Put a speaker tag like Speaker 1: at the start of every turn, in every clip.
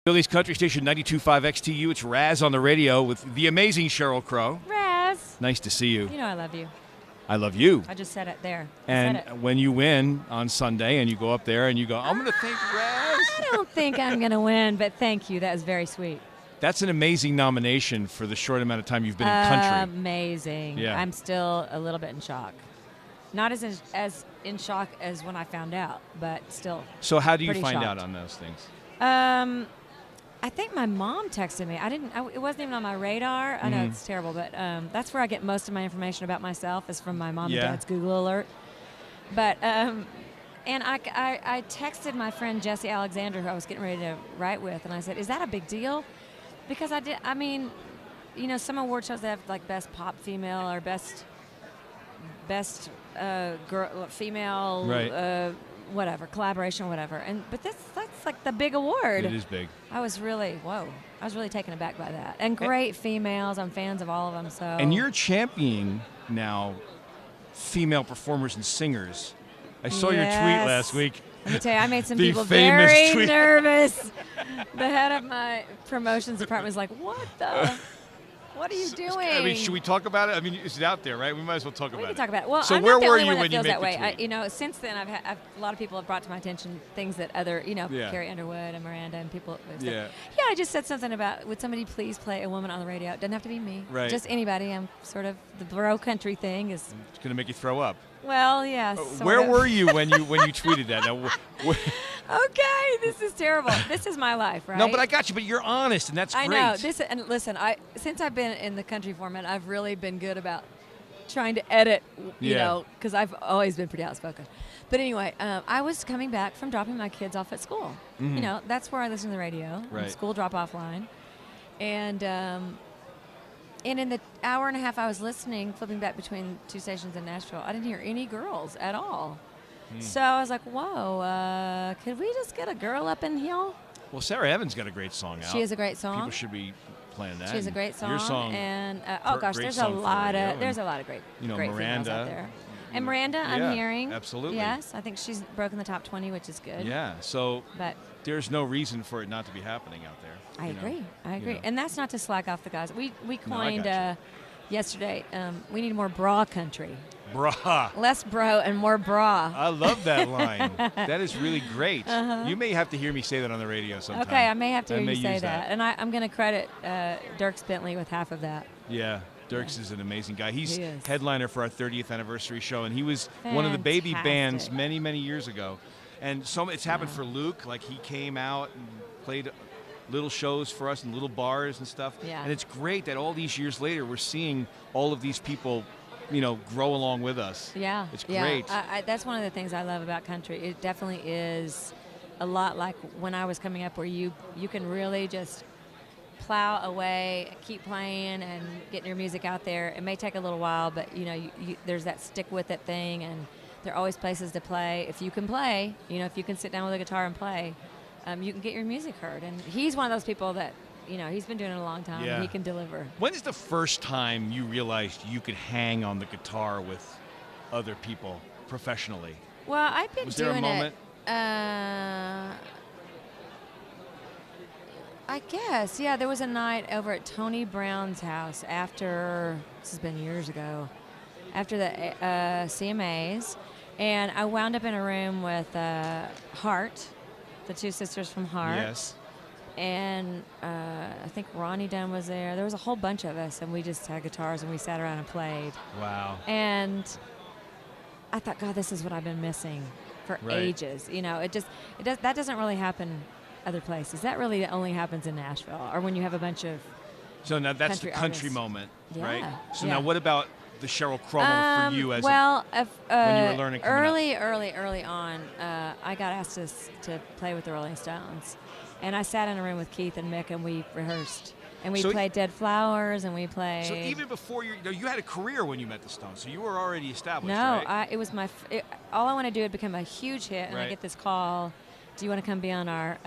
Speaker 1: Philly's country station 92.5 XTU. It's Razz on the radio with the amazing Sheryl Crow.
Speaker 2: Razz.
Speaker 1: Nice to see you.
Speaker 2: You know I love you.
Speaker 1: I love you.
Speaker 2: I just said it there.
Speaker 1: And when you win on Sunday and you go up there and you go, I'm going to thank Razz.
Speaker 2: I don't think I'm going to win, but thank you. That was very sweet.
Speaker 1: That's an amazing nomination for the short amount of time you've been in country.
Speaker 2: Amazing.
Speaker 1: Yeah.
Speaker 2: I'm still a little bit in shock. Not as in shock as when I found out, but still.
Speaker 1: So how do you find
Speaker 2: shocked.
Speaker 1: out on those things?
Speaker 2: I think my mom texted me. It wasn't even on my radar. I know it's terrible, but that's where I get most of my information about myself is from my mom and dad's Google alert. But and I texted my friend Jesse Alexander, who I was getting ready to write with, and I said, "Is that a big deal?" Because I mean, you know, some award shows they have like best pop female or best girl female,
Speaker 1: right.
Speaker 2: Whatever, collaboration, whatever. But that's like the big award.
Speaker 1: It is big.
Speaker 2: I was really taken aback by that. And great females. I'm fans of all of them. So.
Speaker 1: And you're championing now female performers and singers. I saw your tweet last week.
Speaker 2: Let me tell you, I made some
Speaker 1: The
Speaker 2: people
Speaker 1: famous
Speaker 2: very
Speaker 1: tweet.
Speaker 2: nervous. The head of my promotions department was like, "What the? What are you doing?"
Speaker 1: I mean, should we talk about it? I mean, it's out there, right? We might as well talk about it.
Speaker 2: We can talk about it. Well,
Speaker 1: so
Speaker 2: I'm
Speaker 1: where
Speaker 2: not the
Speaker 1: were
Speaker 2: only
Speaker 1: you
Speaker 2: one that
Speaker 1: when you
Speaker 2: feels
Speaker 1: made
Speaker 2: that way.
Speaker 1: the tweet?
Speaker 2: Since then, a lot of people have brought to my attention things that other, Carrie Underwood and Miranda and people. Yeah, I just said something about, would somebody please play a woman on the radio? It doesn't have to be me.
Speaker 1: Right.
Speaker 2: Just anybody. I'm sort of, the bro country thing is.
Speaker 1: It's going to make you throw up.
Speaker 2: Well, yes.
Speaker 1: Where were you when you tweeted that? Now,
Speaker 2: okay, this is terrible. This is my life, right?
Speaker 1: No, but I got you. But you're honest, and that's great.
Speaker 2: I know. And listen, since I've been in the country format, I've really been good about trying to edit, you know, because I've always been pretty outspoken. But anyway, I was coming back from dropping my kids off at school.
Speaker 1: Mm-hmm.
Speaker 2: You know, that's where I listen to the radio, on
Speaker 1: right.
Speaker 2: the school drop-off line. And in the hour and a half I was listening, flipping back between two stations in Nashville, I didn't hear any girls at all. So I was like, whoa, could we just get a girl up in here?
Speaker 1: Well, Sarah Evans got a great song out.
Speaker 2: She has a great song.
Speaker 1: People should be playing that.
Speaker 2: She has a great song.
Speaker 1: Your song.
Speaker 2: And
Speaker 1: great
Speaker 2: there's
Speaker 1: song
Speaker 2: a
Speaker 1: for
Speaker 2: lot
Speaker 1: radio,
Speaker 2: of great great females
Speaker 1: Miranda.
Speaker 2: out there. And Miranda, I'm hearing.
Speaker 1: Absolutely.
Speaker 2: Yes, I think she's broken the top 20, which is good.
Speaker 1: Yeah. So
Speaker 2: but
Speaker 1: there's no reason for it not to be happening out there.
Speaker 2: I agree.
Speaker 1: know.
Speaker 2: And that's not to slack off the guys. We coined
Speaker 1: got
Speaker 2: yesterday, we need more bra country.
Speaker 1: Bra.
Speaker 2: Less bro and more bra.
Speaker 1: I love that line. That is really great. You may have to hear me say that on the radio sometime.
Speaker 2: Okay, I may have to hear you say
Speaker 1: use
Speaker 2: that. And I'm going to credit Dirk Bentley with half of that.
Speaker 1: Yeah. Dirks is an amazing guy. He's
Speaker 2: He is.
Speaker 1: headliner for our 30th anniversary show, and he was one of the baby bands many, many years ago. And so it's happened for Luke. Like, he came out and played little shows for us in little bars and stuff.
Speaker 2: Yeah.
Speaker 1: And it's great that all these years later we're seeing all of these people, you know, grow along with us.
Speaker 2: Yeah.
Speaker 1: It's great.
Speaker 2: That's one of the things I love about country. It definitely is a lot like when I was coming up, where you can really just plow away, keep playing and getting your music out there. It may take a little while, but there's that stick with it thing, and there are always places to play. If you can play, if you can sit down with a guitar and play, you can get your music heard. And he's one of those people that, he's been doing it a long time, and he can deliver.
Speaker 1: When is the first time you realized you could hang on the guitar with other people professionally?
Speaker 2: Well, I've been
Speaker 1: Was there a moment?
Speaker 2: I guess, yeah. There was a night over at Tony Brown's house this has been years ago, after the CMAs, and I wound up in a room with Heart, the two sisters from Heart.
Speaker 1: Yes.
Speaker 2: And I think Ronnie Dunn was there. There was a whole bunch of us, and we just had guitars and we sat around and played.
Speaker 1: Wow.
Speaker 2: And I thought, God, this is what I've been missing for ages. That doesn't really happen other places. That really only happens in Nashville, or when you have a bunch of
Speaker 1: So now that's the country
Speaker 2: artists.
Speaker 1: moment,
Speaker 2: Yeah,
Speaker 1: right? So
Speaker 2: yeah.
Speaker 1: now what about the Sheryl Crow moment for you as
Speaker 2: when
Speaker 1: you were learning coming
Speaker 2: early on, I got asked to play with the Rolling Stones, and I sat in a room with Keith and Mick, and we rehearsed, and we played Dead Flowers, and we played.
Speaker 1: So even before you had a career when you met the Stones, so you were already established.
Speaker 2: No,
Speaker 1: right?
Speaker 2: it was all I wanted to do had become a huge hit, and I get this call. Do you want to come be on our,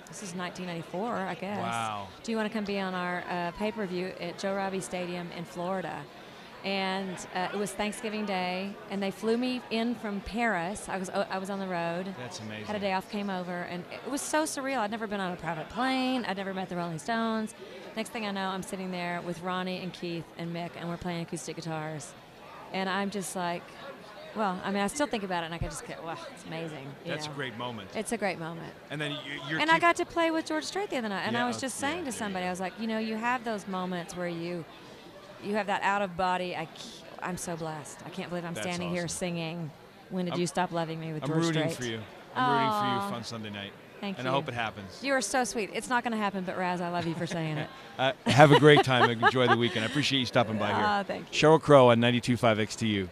Speaker 2: this is 1994, I guess.
Speaker 1: Wow.
Speaker 2: Do you want to come be on our pay-per-view at Joe Robbie Stadium in Florida? And it was Thanksgiving Day, and they flew me in from Paris. I was on the road.
Speaker 1: That's amazing.
Speaker 2: Had a day off, came over, and it was so surreal. I'd never been on a private plane. I'd never met the Rolling Stones. Next thing I know, I'm sitting there with Ronnie and Keith and Mick, and we're playing acoustic guitars. And I'm just like, well, I mean, I still think about it, and I can just get, wow, it's amazing.
Speaker 1: That's a great moment.
Speaker 2: It's a great moment.
Speaker 1: And then
Speaker 2: and I got to play with George Strait the other night, and
Speaker 1: Yeah,
Speaker 2: I was just saying to somebody, I was like, you have those moments where you have that out of body. I'm so blessed. I can't believe I'm standing here singing "When Did You Stop Loving Me" with George Strait.
Speaker 1: I'm rooting for you. I'm rooting for you. Fun Sunday night.
Speaker 2: Thank you.
Speaker 1: And I hope it happens.
Speaker 2: You are so sweet. It's not going to happen, but Razz, I love you for saying it.
Speaker 1: Have a great time and enjoy the weekend. I appreciate you stopping by here.
Speaker 2: Thank you.
Speaker 1: Sheryl Crow on 92.5 XTU.